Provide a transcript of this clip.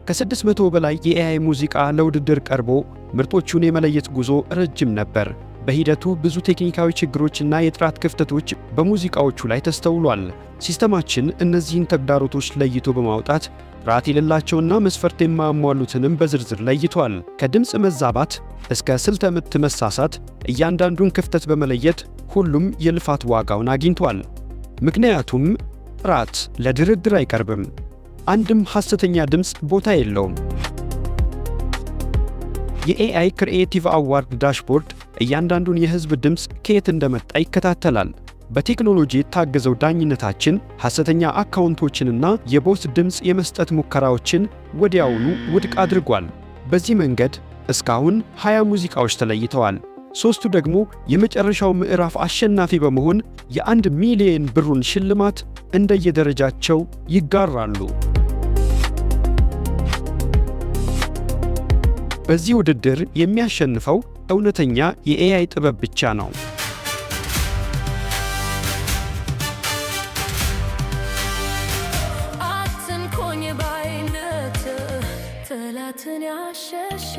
ከ600 በላይ የኤአይ ሙዚቃ ለውድድር ቀርቦ ምርጦቹን የመለየት ጉዞ ረጅም ነበር። በሂደቱ ብዙ ቴክኒካዊ ችግሮችና የጥራት ክፍተቶች በሙዚቃዎቹ ላይ ተስተውሏል። ሲስተማችን እነዚህን ተግዳሮቶች ለይቶ በማውጣት ጥራት የሌላቸውና መስፈርት የማያሟሉትንም በዝርዝር ለይቷል። ከድምፅ መዛባት እስከ ስልተ ምት መሳሳት እያንዳንዱን ክፍተት በመለየት ሁሉም የልፋት ዋጋውን አግኝቷል። ምክንያቱም ጥራት ለድርድር አይቀርብም። አንድም ሐሰተኛ ድምፅ ቦታ የለውም። የኤአይ ክሪኤቲቭ አዋርድ ዳሽቦርድ እያንዳንዱን የሕዝብ ድምፅ ከየት እንደመጣ ይከታተላል። በቴክኖሎጂ የታገዘው ዳኝነታችን ሐሰተኛ አካውንቶችንና የቦት ድምፅ የመስጠት ሙከራዎችን ወዲያውኑ ውድቅ አድርጓል። በዚህ መንገድ እስካሁን 20 ሙዚቃዎች ተለይተዋል። 3ቱ ደግሞ የመጨረሻው ምዕራፍ አሸናፊ በመሆን የ1 ሚሊዮን ብሩን ሽልማት እንደየደረጃቸው ይጋራሉ። በዚህ ውድድር የሚያሸንፈው እውነተኛ የኤአይ ጥበብ ብቻ ነው። አትንኮኝ ባይነት ጠላትን ያሸሸ